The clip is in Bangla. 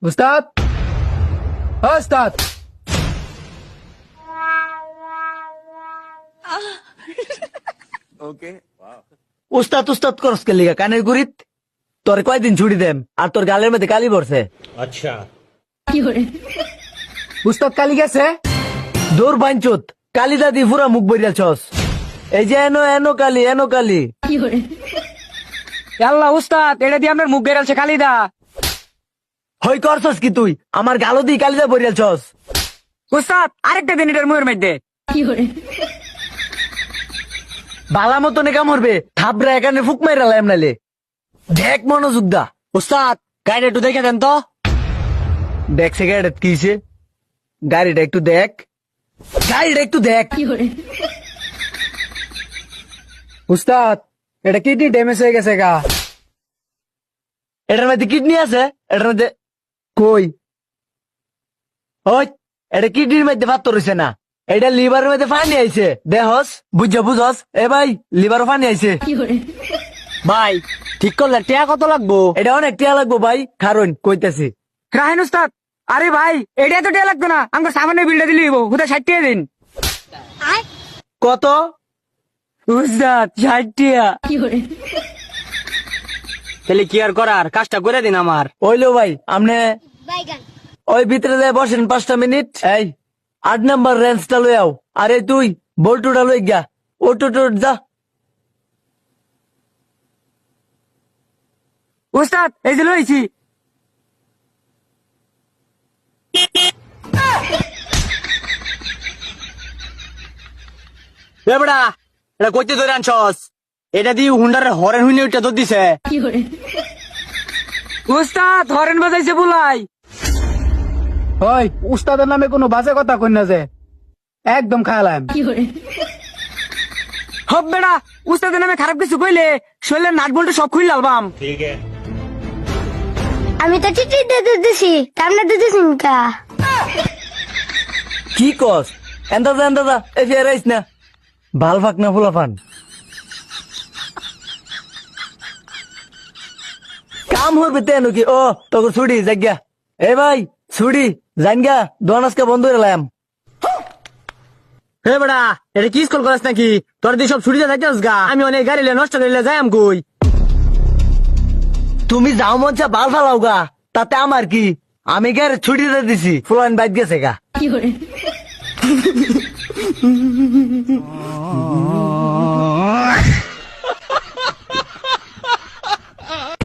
উস্তাদ, ও উস্তাদ, উস্তাদ উস্তাদ করস কে লিগা কানের গুড়িত তোর কয়দিন ছুটি দেম আর তোর গালের মধ্যে কালি পড়ছে। উস্তাদ কালি গেছে। দৌড় বাঞ্চুত কালি দাদি পুরা মুখ বইরা ছস। এই যে এনো এনো কালি এনো কালি। আল্লাহ উস্তাদ, এটা দিয়ে আপনার মুখ বেরালছে কালিদা। হই করছস কি তুই আমার গালো দিয়ে কালিদা বইরা ছস। উস্তাদ, আরেকটা দিন এটার মুখের মধ্যে। বালা মতো নেকা মরবে থাবরা এখানে ফুক মাইরা লাইম নালে। দেখ মনোযোগ দা। উস্তাদ, গাড়ি একটু দেখে দেন তো। দেখছে গাড়িটা কিছে, গাড়িটা একটু দেখ, গাড়িটা একটু দেখ। উস্তাদ, এটা কিডনি ড্যামেজ হয়ে গেছে গা। এটার মধ্যে কিডনি আছে, এটার মধ্যে কই? ওই এটা কিডনির মধ্যে পাথর হইছে না, এটা লিভারের মধ্যে পানি আইছে। দেহস বুঝছ বুঝস এ ভাই, লিভারও পানি আইছে। ভাই, ঠিক করলে টিয়া কত লাগবো? এটা অনেক টিয়া লাগবো ভাই, কারণ কইতেছি। রাহেন উস্তাদ, আরে ভাই, এটা তো টিয়া লাগতো না, আমাকে সামনে বিলটা দিলে হুদা 60 টাকা দিন। কত? উস্তাদ, 60 টাকা। তাহলে কি আর করার, কাজটা করে দিন আমার। ওইলো ভাই, আমনে ওই ভিতরে যায় বসেন 5টা মিনিট। এই 8 নাম্বার রেঞ্জটা লই আও। আরে তুই বল্টুটা লই গা, ওট ওট ওট যা। উস্তাদ, এই যে লইছি। বেবড়া, এটা কইতে ধরে আনছস? এটা দিয়ে হুন্ডারের হরেন হুইনে ওইটা তো দিছে। উস্তাদ, হরেন বাজাইছে বুলাই। ওই উস্তাদের নামে কোনো বাজে কথা কই না যে, একদম খায়ালাম। হব বেড়া, উস্তাদের নামে খারাপ কিছু কইলে শরীরের নাট বল্টু সব খুইল আলবাম। আমি তো চিঠি দিয়ে দিছি, কামনা দিতেছি কা। কি কস? এন্দা যা এ ফেরাইস না, ভাল ফাক না ফুলাফান। কাম হরবে তেন কি? ও তোকে ছুটি জায়গা। এ ভাই ছুটি জানগা, দোয়ান আজকে বন্ধ হয়ে গেলাম। হে বেড়া, এটা কি স্কুল কলেজ নাকি? তোর দিয়ে সব ছুটিতে থাকতেস গা। আমি অনেক গাড়ি নষ্ট করিলে যাই আমি কই। তুমি যাও মন চা বাল ফালাও গা, তাতে আমার কি? আমি গাড়ি ছুটিতে দিছি, ফুলান বাইক গেছে গা।